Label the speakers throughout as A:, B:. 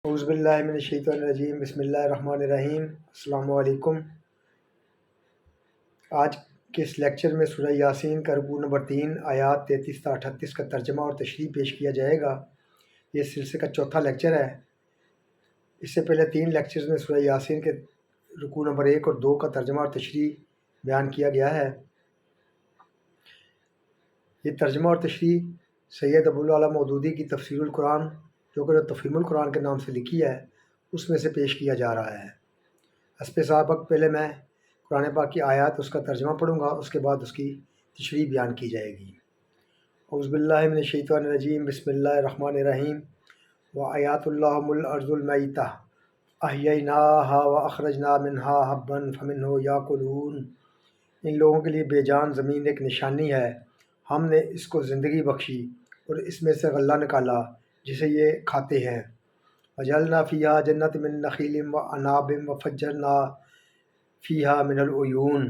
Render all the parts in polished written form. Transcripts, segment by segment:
A: اعوذ باللہ من الشیطان الرجیم، بسم اللہ الرحمن الرحیم۔ السلام علیکم۔ آج کے اس لیکچر میں سورہ یاسین کا رکوع نمبر 3 آیات 33 تا 38 کا ترجمہ اور تشریح پیش کیا جائے گا۔ یہ سلسلے کا چوتھا لیکچر ہے۔ اس سے پہلے 3 لیکچرز میں سورہ یاسین کے رکوع نمبر 1 اور 2 کا ترجمہ اور تشریح بیان کیا گیا ہے۔ یہ ترجمہ اور تشریح سید ابوالعلا مودودی کی تفسیر القرآن، جو کہ تفہیم القرآن کے نام سے لکھی ہے، اس میں سے پیش کیا جا رہا ہے۔ حسب سابق پہلے میں قرآن پاک کی آیات اس کا ترجمہ پڑھوں گا، اس کے بعد اس کی تشریح بیان کی جائے گی۔ اعوذ باللہ من الشیطان الرجیم، بسم اللہ الرحمن الرحیم۔ وآیات اللہم الارض المیتہ احییناہا واخرجنا منہا حبا فمنہ یاکلون۔ ان لوگوں کے لیے بے جان زمین ایک نشانی ہے، ہم نے اس کو زندگی بخشی اور اس میں سے غلہ نکالا جسے یہ کھاتے ہیں۔ وجعلنا فیہا جنات من نخیل وعناب وفجرنا فیہا من العیون۔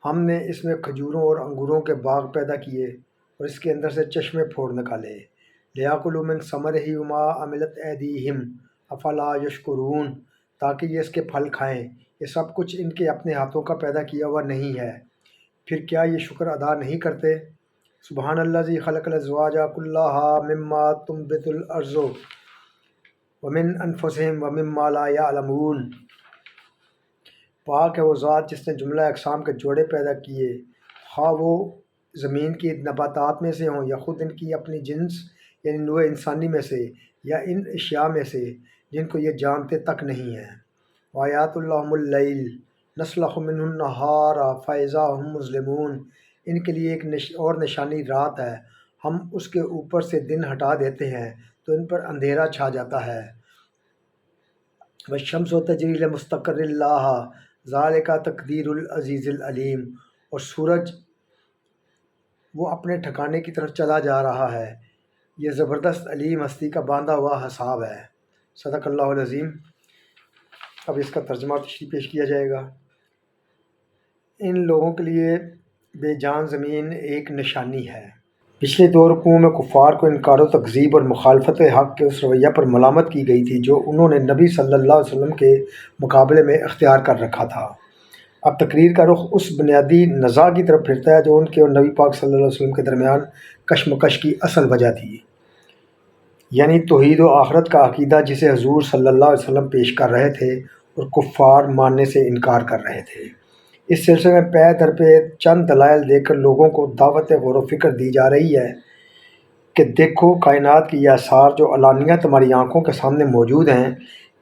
A: ہم نے اس میں کھجوروں اور انگوروں کے باغ پیدا کیے اور اس کے اندر سے چشمے پھوڑ نکالے۔ لیاکلوا من ثمرہ وما عملت ایدیہم افلا یشکرون، تاکہ یہ اس کے پھل کھائیں۔ یہ سب کچھ ان کے اپنے ہاتھوں کا پیدا کیا ہوا نہیں ہے، پھر کیا یہ شکر ادا نہیں کرتے؟ سبحان الذی خلق الازواج کلھا مما تنبت الارض ومن انفسہم ومما لا یعلمون۔ پاک ہے وہ ذات جس نے جملہ اقسام کے جوڑے پیدا کیے، خواہ وہ زمین کی نباتات میں سے ہوں یا خود ان کی اپنی جنس یعنی نوع انسانی میں سے، یا ان اشیاء میں سے جن کو یہ جانتے تک نہیں ہیں۔ وآیات اللہم اللیل نسلخ منہ النہار فاذا ہم مظلمون۔ ان کے لیے ایک اور نشانی رات ہے، ہم اس کے اوپر سے دن ہٹا دیتے ہیں تو ان پر اندھیرا چھا جاتا ہے۔ والشمس تجری لمستقر لہا ذالک تقدیر العزیز العلیم۔ اور سورج وہ اپنے ٹھکانے کی طرف چلا جا رہا ہے، یہ زبردست علیم ہستی کا باندھا ہوا حساب ہے۔ صدق اللہ العظیم۔ اب اس کا ترجمہ اور تشریح پیش کیا جائے گا۔ ان لوگوں کے لیے بے جان زمین ایک نشانی ہے۔ پچھلے 2 رکوعوں میں کفار کو انکار و تکذیب اور مخالفت حق کے اس رویہ پر ملامت کی گئی تھی جو انہوں نے نبی صلی اللہ علیہ وسلم کے مقابلے میں اختیار کر رکھا تھا۔ اب تقریر کا رخ اس بنیادی نزاع کی طرف پھرتا ہے جو ان کے اور نبی پاک صلی اللہ علیہ وسلم کے درمیان کشمکش کی اصل وجہ تھی، یعنی توحید و آخرت کا عقیدہ جسے حضور صلی اللہ علیہ وسلم پیش کر رہے تھے اور کفار ماننے سے انکار کر رہے تھے۔ اس سلسلے میں پے در پہ چند دلائل دے کر لوگوں کو دعوت غور و فکر دی جا رہی ہے کہ دیکھو، کائنات کی یہ آثار جو علانیہ تمہاری آنکھوں کے سامنے موجود ہیں،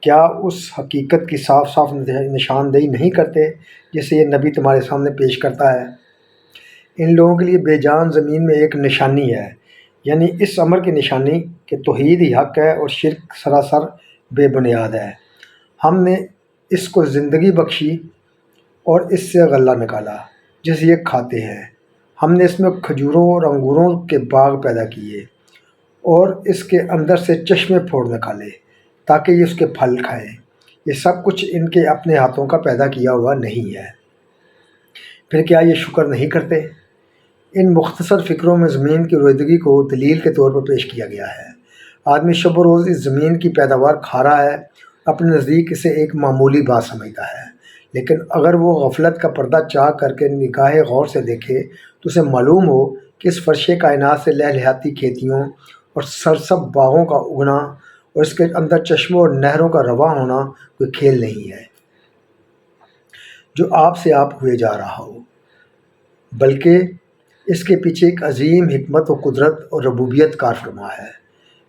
A: کیا اس حقیقت کی صاف صاف نشاندہی نہیں کرتے جسے یہ نبی تمہارے سامنے پیش کرتا ہے؟ ان لوگوں کے لیے بے جان زمین میں ایک نشانی ہے، یعنی اس امر کی نشانی کہ توحید ہی حق ہے اور شرک سراسر بے بنیاد ہے۔ ہم نے اس کو زندگی بخشی اور اس سے غلہ نکالا جسے یہ کھاتے ہیں۔ ہم نے اس میں کھجوروں اور انگوروں کے باغ پیدا کیے اور اس کے اندر سے چشمے پھوڑ نکالے تاکہ یہ اس کے پھل کھائیں۔ یہ سب کچھ ان کے اپنے ہاتھوں کا پیدا کیا ہوا نہیں ہے، پھر کیا یہ شکر نہیں کرتے؟ ان مختصر فکروں میں زمین کی رویدگی کو دلیل کے طور پر پیش کیا گیا ہے۔ آدمی شب و روز اس زمین کی پیداوار کھا رہا ہے، اپنے نزدیک اسے ایک معمولی بات سمجھتا ہے، لیکن اگر وہ غفلت کا پردہ چاک کر کے نگاہ غور سے دیکھے تو اسے معلوم ہو کہ اس فرش کائنات سے لہلہاتی کھیتیوں اور سرسب باغوں کا اگنا اور اس کے اندر چشموں اور نہروں کا رواں ہونا کوئی کھیل نہیں ہے جو آپ سے آپ ہوئے جا رہا ہو، بلکہ اس کے پیچھے ایک عظیم حکمت و قدرت اور ربوبیت کار فرما ہے۔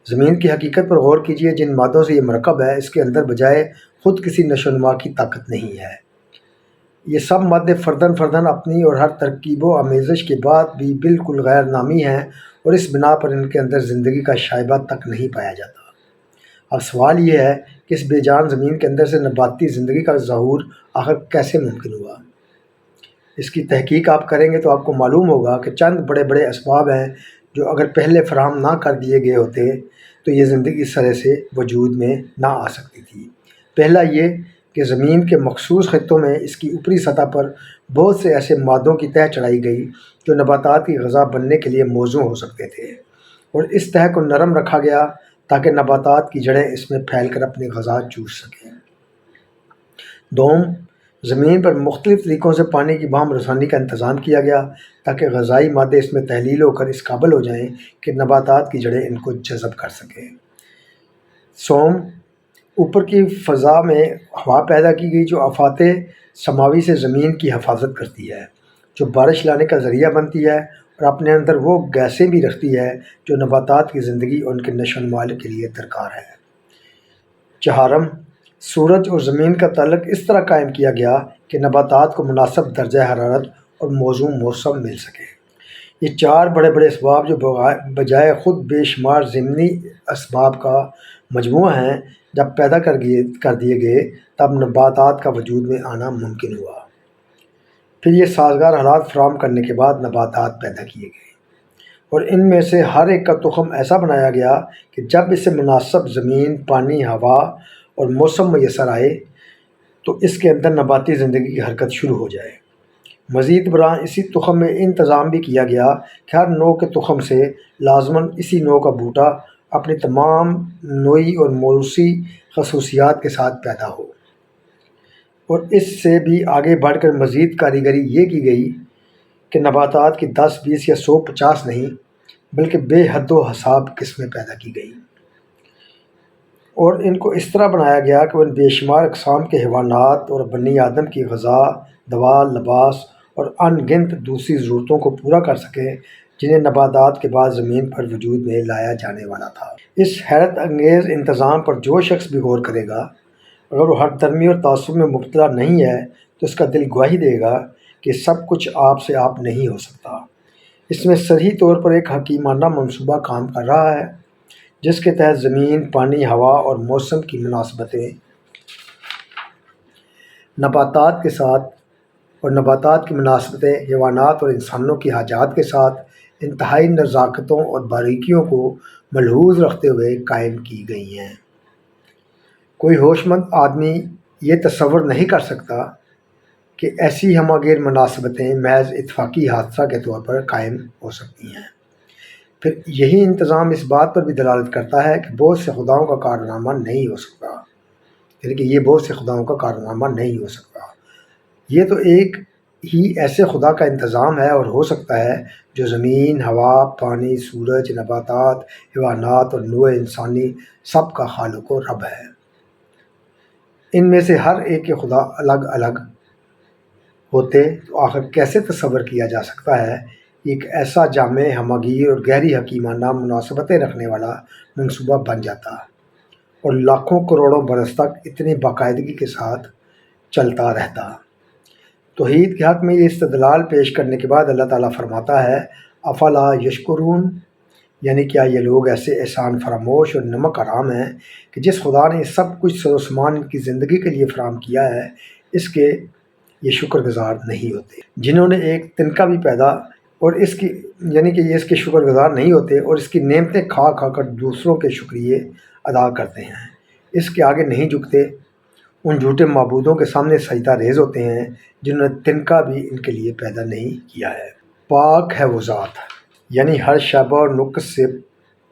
A: زمین کی حقیقت پر غور کیجیے، جن مادوں سے یہ مرکب ہے، اس کے اندر بجائے خود کسی نشو و نما کی طاقت نہیں ہے۔ یہ سب مادے فردن فردن اپنی اور ہر ترکیب و آمیزش کے بعد بھی بالکل غیر نامی ہیں اور اس بنا پر ان کے اندر زندگی کا شائبہ تک نہیں پایا جاتا۔ اب سوال یہ ہے کہ اس بے جان زمین کے اندر سے نباتی زندگی کا ظہور آخر کیسے ممکن ہوا؟ اس کی تحقیق آپ کریں گے تو آپ کو معلوم ہوگا کہ چند بڑے بڑے اسباب ہیں جو اگر پہلے فراہم نہ کر دیے گئے ہوتے تو یہ زندگی سرے سے وجود میں نہ آ سکتی تھی۔ پہلا یہ کہ زمین کے مخصوص خطوں میں اس کی اوپری سطح پر بہت سے ایسے مادوں کی تہ چڑھائی گئی جو نباتات کی غذا بننے کے لیے موزوں ہو سکتے تھے، اور اس تہ کو نرم رکھا گیا تاکہ نباتات کی جڑیں اس میں پھیل کر اپنی غذا چوس سکیں۔ دوم، زمین پر مختلف طریقوں سے پانی کی بہم رسانی کا انتظام کیا گیا تاکہ غذائی مادے اس میں تحلیل ہو کر اس قابل ہو جائیں کہ نباتات کی جڑیں ان کو جذب کر سکیں۔ سوم، اوپر کی فضا میں ہوا پیدا کی گئی جو آفات سماوی سے زمین کی حفاظت کرتی ہے، جو بارش لانے کا ذریعہ بنتی ہے اور اپنے اندر وہ گیسیں بھی رکھتی ہے جو نباتات کی زندگی اور ان کے نشو و نما کے لیے درکار ہے۔ چہارم، سورج اور زمین کا تعلق اس طرح قائم کیا گیا کہ نباتات کو مناسب درجہ حرارت اور موزوں موسم مل سکے۔ یہ چار بڑے بڑے اسباب جو بجائے خود بے شمار ضمنی اسباب کا مجموعہ ہیں، جب پیدا کر دیے گئے تب نباتات کا وجود میں آنا ممکن ہوا۔ پھر یہ سازگار حالات فراہم کرنے کے بعد نباتات پیدا کیے گئے اور ان میں سے ہر ایک کا تخم ایسا بنایا گیا کہ جب اسے مناسب زمین، پانی، ہوا اور موسم میسر آئے تو اس کے اندر نباتی زندگی کی حرکت شروع ہو جائے۔ مزید برآں اسی تخم میں انتظام بھی کیا گیا کہ ہر نوع کے تخم سے لازماً اسی نوع کا بوٹا اپنی تمام نوعی اور موروثی خصوصیات کے ساتھ پیدا ہو، اور اس سے بھی آگے بڑھ کر مزید کاریگری یہ کی گئی کہ نباتات کی 10، 20 یا 100، 50 نہیں بلکہ بے حد و حساب قسمیں پیدا کی گئیں، اور ان کو اس طرح بنایا گیا کہ وہ ان بے شمار اقسام کے حیوانات اور بنی آدم کی غذا، دوا، لباس اور ان گنت دوسری ضرورتوں کو پورا کر سکیں جنہیں نباتات کے بعد زمین پر وجود میں لایا جانے والا تھا۔ اس حیرت انگیز انتظام پر جو شخص بھی غور کرے گا، اگر وہ ہر درمی اور تعصب میں مبتلا نہیں ہے تو اس کا دل گواہی دے گا کہ سب کچھ آپ سے آپ نہیں ہو سکتا۔ اس میں صریح طور پر ایک حکیمانہ منصوبہ کام کر رہا ہے جس کے تحت زمین، پانی، ہوا اور موسم کی مناسبتیں نباتات کے ساتھ اور نباتات کی مناسبتیں حیوانات اور انسانوں کی حاجات کے ساتھ انتہائی نزاکتوں اور باریکیوں کو ملحوظ رکھتے ہوئے قائم کی گئی ہیں۔ کوئی ہوش مند آدمی یہ تصور نہیں کر سکتا کہ ایسی ہمہ گیر مناسبتیں محض اتفاقی حادثہ کے طور پر قائم ہو سکتی ہیں۔ پھر یہی انتظام اس بات پر بھی دلالت کرتا ہے کہ بہت سے خداؤں کا کارنامہ نہیں ہو سکتا، یعنی کہ یہ بہت سے خداؤں کا کارنامہ نہیں ہو سکتا، یہ تو ایک ہی ایسے خدا کا انتظام ہے اور ہو سکتا ہے جو زمین، ہوا، پانی، سورج، نباتات، حیوانات اور نوع انسانی سب کا خالق و رب ہے۔ ان میں سے ہر ایک کے خدا الگ الگ ہوتے تو آخر کیسے تصور کیا جا سکتا ہے ایک ایسا جامع، ہمہ گیر اور گہری حکیمانہ مناسبتیں رکھنے والا منصوبہ بن جاتا اور لاکھوں کروڑوں برس تک اتنی باقاعدگی کے ساتھ چلتا رہتا۔ توحید کے حق میں یہ استدلال پیش کرنے کے بعد اللہ تعالیٰ فرماتا ہے، افلا یشکرون، یعنی کیا یہ لوگ ایسے احسان فراموش اور نمک حرام ہیں کہ جس خدا نے سب کچھ سر و سامان ان کی زندگی کے لیے فراہم کیا ہے اس کے یہ شکر گزار نہیں ہوتے، جنہوں نے ایک تنکا بھی پیدا اور اس کی یعنی کہ یہ اس کے شکر گزار نہیں ہوتے اور اس کی نعمتیں کھا کھا کر دوسروں کے شکریے ادا کرتے ہیں، اس کے آگے نہیں جھکتے، ان جھوٹے معبودوں کے سامنے سجدہ ریز ہوتے ہیں جنہوں نے تنکا بھی ان کے لیے پیدا نہیں کیا ہے۔ پاک ہے وہ ذات، یعنی ہر شبہ اور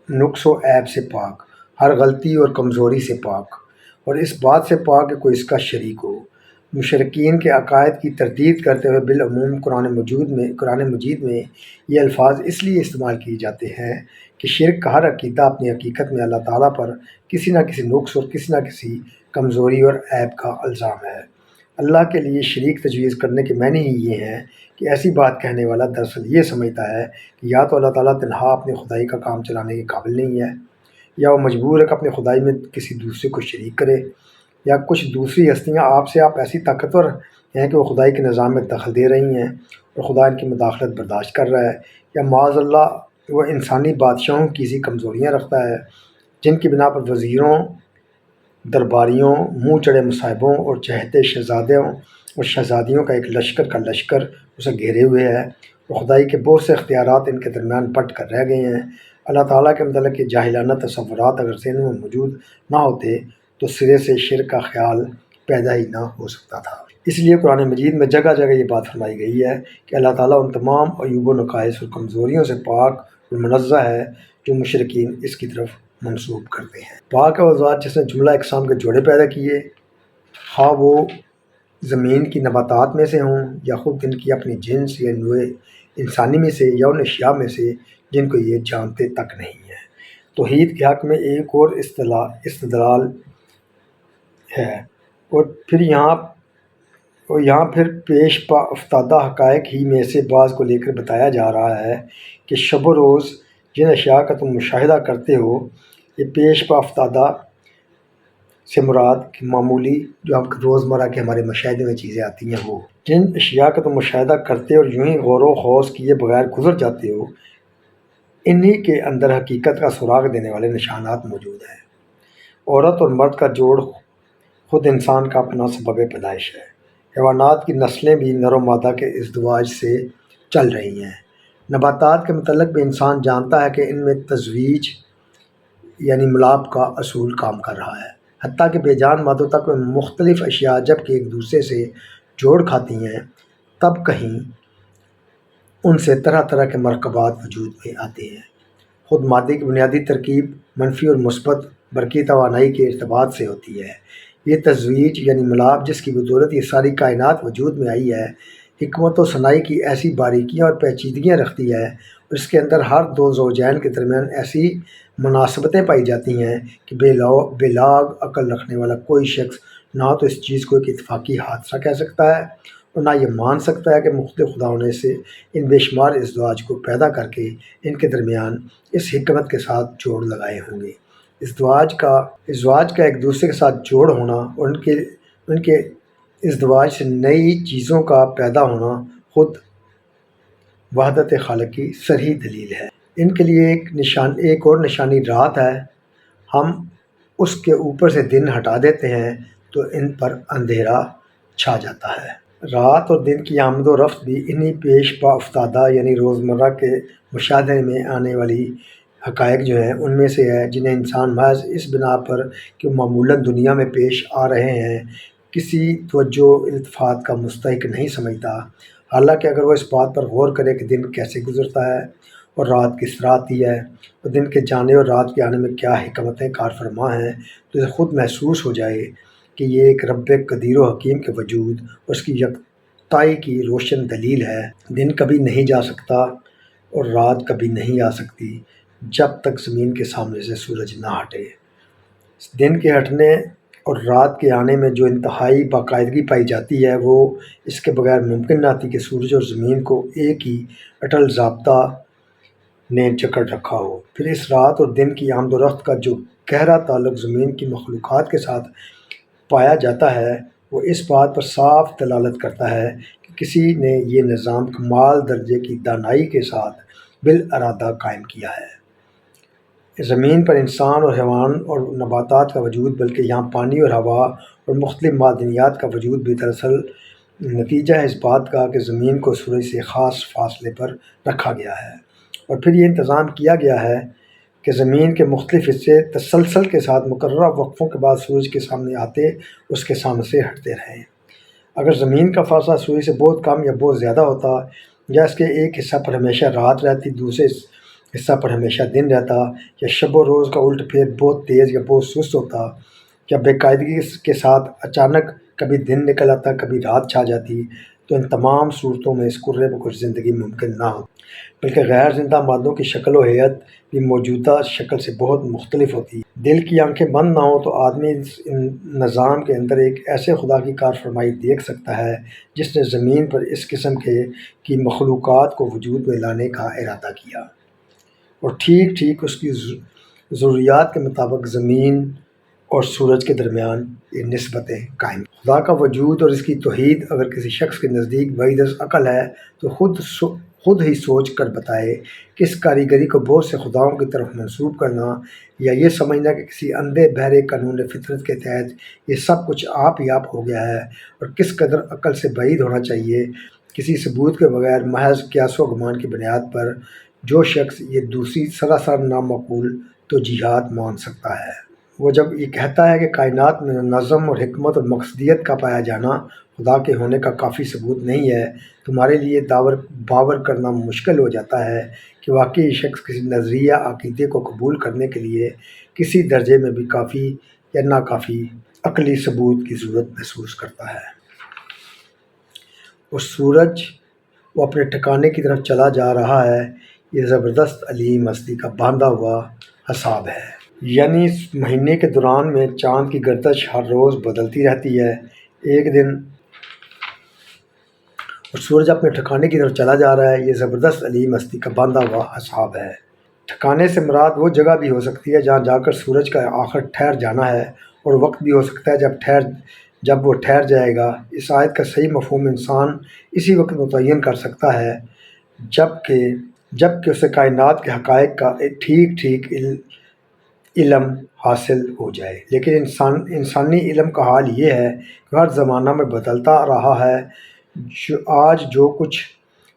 A: نقص و عیب سے پاک، ہر غلطی اور کمزوری سے پاک، اور اس بات سے پاک کہ کوئی اس کا شریک ہو۔ مشرکین کے عقائد کی تردید کرتے ہوئے بالعموم قرآن مجید میں یہ الفاظ اس لیے استعمال کیے جاتے ہیں کہ شرک کا ہر عقیدہ اپنی حقیقت میں اللہ تعالیٰ پر کسی نہ کسی نقص اور کسی نہ کسی کمزوری اور عیب کا الزام ہے۔ اللہ کے لیے شریک تجویز کرنے کے معنی ہی یہ ہیں کہ ایسی بات کہنے والا دراصل یہ سمجھتا ہے کہ یا تو اللہ تعالیٰ تنہا اپنی خدائی کا کام چلانے کے قابل نہیں ہے، یا وہ مجبور ہے کہ اپنی خدائی میں کسی دوسرے کو شریک کرے، یا کچھ دوسری ہستیاں آپ ایسی طاقتور ہیں کہ وہ خدائی کے نظام میں دخل دے رہی ہیں اور خدا ان کی مداخلت برداشت کر رہا ہے، یا معاذ اللہ وہ انسانی بادشاہوں کی سی کمزوریاں رکھتا ہے جن کی بنا پر وزیروں، درباریوں، منہ چڑھے مصاحبوں اور چہتے شہزادوں اور شہزادیوں کا ایک لشکر اسے گھیرے ہوئے ہے، اور خدائی کے بہت سے اختیارات ان کے درمیان بٹ کر رہ گئے ہیں۔ اللہ تعالیٰ کے متعلق کے جاہلانہ تصورات اگر ذہن میں موجود نہ ہوتے تو سرے سے شرک کا خیال پیدا ہی نہ ہو سکتا تھا۔ اس لیے قرآن مجید میں جگہ جگہ یہ بات فرمائی گئی ہے کہ اللہ تعالیٰ ان تمام عیوب و نقائص اور کمزوریوں سے پاک اور منزہ ہے جو مشرکین اس کی طرف منسوب کرتے ہیں۔ پاک و ذات جس نے جملہ اقسام کے جوڑے پیدا کیے، خواہ وہ زمین کی نباتات میں سے ہوں یا خود ان کی اپنی جنس یا نوع انسانی میں سے یا ان اشیاء میں سے جن کو یہ جانتے تک نہیں ہیں۔ توحید کے حق میں ایک اور استدلال ہے، اور یہاں پھر پیش پا افتادہ حقائق ہی میں سے بعض کو لے کر بتایا جا رہا ہے کہ شب و روز جن اشیاء کا تم مشاہدہ کرتے ہو، یہ پیش پا افتادہ سے مراد کہ معمولی جو ہم روزمرہ کے ہمارے مشاہدے میں چیزیں آتی ہیں، وہ جن اشیاء کا تم مشاہدہ کرتے اور یوں ہی غور و خوض کیے بغیر گزر جاتے ہو، انہی کے اندر حقیقت کا سراغ دینے والے نشانات موجود ہیں۔ عورت اور مرد کا جوڑ خود انسان کا اپنا سبب پیدائش ہے۔ حیوانات کی نسلیں بھی نر و مادہ کے ازدواج سے چل رہی ہیں۔ نباتات کے متعلق بھی انسان جانتا ہے کہ ان میں تزویج یعنی ملاپ کا اصول کام کر رہا ہے، حتیٰ کہ بے جان مادوں تک میں مختلف اشیاء جب کہ ایک دوسرے سے جوڑ کھاتی ہیں، تب کہیں ان سے طرح طرح کے مرکبات وجود میں آتے ہیں۔ خود مادے کی بنیادی ترکیب منفی اور مثبت برقی توانائی کے ارتباط سے ہوتی ہے۔ یہ تزویج یعنی ملاپ جس کی بدولت یہ ساری کائنات وجود میں آئی ہے، حکمت و صنائی کی ایسی باریکیاں اور پیچیدگیاں رکھتی ہے، اور اس کے اندر ہر دو زوجین کے درمیان ایسی مناسبتیں پائی جاتی ہیں کہ بے لاگ عقل رکھنے والا کوئی شخص نہ تو اس چیز کو ایک اتفاقی حادثہ کہہ سکتا ہے اور نہ یہ مان سکتا ہے کہ مختلف خداؤں نے سے ان بے شمار ازدواج کو پیدا کر کے ان کے درمیان اس حکمت کے ساتھ جوڑ لگائے ہوں گے۔ ازدواج کا ایک دوسرے کے ساتھ جوڑ ہونا اور ان کے ازدواج سے نئی چیزوں کا پیدا ہونا خود وحدت خالق کی صریح دلیل ہے۔ ان کے لیے ایک اور نشانی رات ہے۔ ہم اس کے اوپر سے دن ہٹا دیتے ہیں تو ان پر اندھیرا چھا جاتا ہے۔ رات اور دن کی آمد و رفت بھی انہی پیش پا افتادہ یعنی روزمرہ کے مشاہدے میں آنے والی حقائق جو ہیں ان میں سے ہے، جنہیں انسان محض اس بنا پر کہ وہ معمولاً دنیا میں پیش آ رہے ہیں کسی توجہ التفات کا مستحق نہیں سمجھتا، حالانکہ اگر وہ اس بات پر غور کرے کہ دن کیسے گزرتا ہے اور رات کس طرح آتی ہے اور دن کے جانے اور رات کے آنے میں کیا حکمتیں کار فرما ہیں، تو اسے خود محسوس ہو جائے کہ یہ ایک رب قدیر و حکیم کے وجود اور اس کی یکتائی کی روشن دلیل ہے۔ دن کبھی نہیں جا سکتا اور رات کبھی نہیں آ سکتی جب تک زمین کے سامنے سے سورج نہ ہٹے۔ دن کے ہٹنے اور رات کے آنے میں جو انتہائی باقاعدگی پائی جاتی ہے، وہ اس کے بغیر ممکن نہ تھی کہ سورج اور زمین کو ایک ہی اٹل ضابطہ نے جکڑ رکھا ہو۔ پھر اس رات اور دن کی آمد و رفت کا جو گہرا تعلق زمین کی مخلوقات کے ساتھ پایا جاتا ہے، وہ اس بات پر صاف دلالت کرتا ہے کہ کسی نے یہ نظام کمال درجے کی دانائی کے ساتھ بالارادہ قائم کیا ہے۔ زمین پر انسان اور حیوان اور نباتات کا وجود، بلکہ یہاں پانی اور ہوا اور مختلف معدنیات کا وجود بھی دراصل نتیجہ ہے اس بات کا کہ زمین کو سورج سے خاص فاصلے پر رکھا گیا ہے، اور پھر یہ انتظام کیا گیا ہے کہ زمین کے مختلف حصے تسلسل کے ساتھ مقررہ وقفوں کے بعد سورج کے سامنے آتے اس کے سامنے سے ہٹتے رہیں۔ اگر زمین کا فاصلہ سورج سے بہت کم یا بہت زیادہ ہوتا، یا اس کے ایک حصہ پر ہمیشہ رات رہتی، دوسرے حصہ پر ہمیشہ دن رہتا، یا شب و روز کا الٹ پھیر بہت تیز یا بہت سست ہوتا، یا بے قاعدگی کے ساتھ اچانک کبھی دن نکل آتا کبھی رات چھا جاتی، تو ان تمام صورتوں میں اس کرے پر کچھ زندگی ممکن نہ ہوتی، بلکہ غیر زندہ مادوں کی شکل و ہیئت بھی موجودہ شکل سے بہت مختلف ہوتی۔ دل کی آنکھیں بند نہ ہوں تو آدمی اس نظام کے اندر ایک ایسے خدا کی کار فرمائی دیکھ سکتا ہے جس نے زمین پر اس قسم کی مخلوقات کو وجود میں لانے کا ارادہ کیا، اور ٹھیک ٹھیک اس کی ضروریات کے مطابق زمین اور سورج کے درمیان یہ نسبتیں قائم۔ خدا کا وجود اور اس کی توحید اگر کسی شخص کے نزدیک بعید از عقل ہے تو خود ہی سوچ کر بتائے کہ اس کاریگری کو بہت سے خداؤں کی طرف منسوب کرنا، یا یہ سمجھنا کہ کسی اندھے بہرے قانون فطرت کے تحت یہ سب کچھ آپ ہی آپ ہو گیا ہے، اور کس قدر عقل سے بعید ہونا چاہیے کسی ثبوت کے بغیر محض قیاس و گمان کی بنیاد پر جو شخص یہ دوسری سراسر نامعقول توجیہات مان سکتا ہے۔ وہ جب یہ کہتا ہے کہ کائنات میں نظم اور حکمت اور مقصدیت کا پایا جانا خدا کے ہونے کا کافی ثبوت نہیں ہے، تمہارے لیے باور کرنا مشکل ہو جاتا ہے کہ واقعی یہ شخص کسی نظریہ عقیدے کو قبول کرنے کے لیے کسی درجے میں بھی کافی یا ناکافی عقلی ثبوت کی ضرورت محسوس کرتا ہے۔ اور سورج وہ اپنے ٹھکانے کی طرف چلا جا رہا ہے، یہ زبردست علیم ہستی کا باندھا ہوا حساب ہے۔ یعنی اس مہینے کے دوران میں چاند کی گردش ہر روز بدلتی رہتی ہے، ایک دن اور سورج اپنے ٹھکانے کی طرف چلا جا رہا ہے، یہ زبردست علیم ہستی کا باندھا ہوا حساب ہے۔ ٹھکانے سے مراد وہ جگہ بھی ہو سکتی ہے جہاں جا کر سورج کا آخر ٹھہر جانا ہے، اور وقت بھی ہو سکتا ہے جب وہ ٹھہر جائے گا۔ اس آیت کا صحیح مفہوم انسان اسی وقت متعین کر سکتا ہے جب کہ اسے کائنات کے حقائق کا ٹھیک علم حاصل ہو جائے۔ لیکن انسانی علم کا حال یہ ہے کہ ہر زمانہ میں بدلتا رہا ہے، آج جو کچھ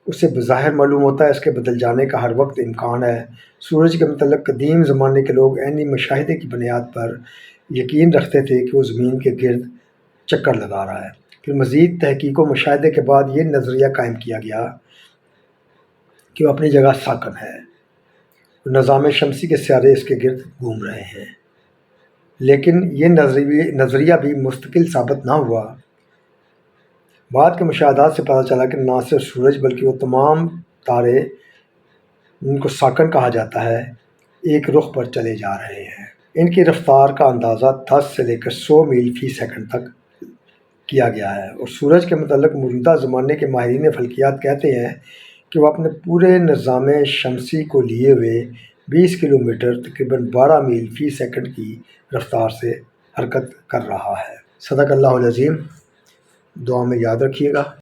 A: اسے بظاہر معلوم ہوتا ہے اس کے بدل جانے کا ہر وقت امکان ہے۔ سورج کے متعلق قدیم زمانے کے لوگ عینی مشاہدے کی بنیاد پر یقین رکھتے تھے کہ وہ زمین کے گرد چکر لگا رہا ہے۔ پھر مزید تحقیق و مشاہدے کے بعد یہ نظریہ قائم کیا گیا کہ وہ اپنی جگہ ساکن ہے، نظام شمسی کے سیارے اس کے گرد گھوم رہے ہیں۔ لیکن یہ نظریہ بھی مستقل ثابت نہ ہوا۔ بعد کے مشاہدات سے پتہ چلا کہ نہ صرف سورج بلکہ وہ تمام تارے جن کو ساکن کہا جاتا ہے ایک رخ پر چلے جا رہے ہیں۔ ان کی رفتار کا اندازہ 10 سے لے کر 100 میل فی سیکنڈ تک کیا گیا ہے، اور سورج کے متعلق موجودہ زمانے کے ماہرین فلکیات کہتے ہیں کہ وہ اپنے پورے نظام شمسی کو لیے ہوئے 20 کلومیٹر تقریباً 12 میل فی سیکنڈ کی رفتار سے حرکت کر رہا ہے۔ صدق اللہ العظیم۔ دعا میں یاد رکھیے گا۔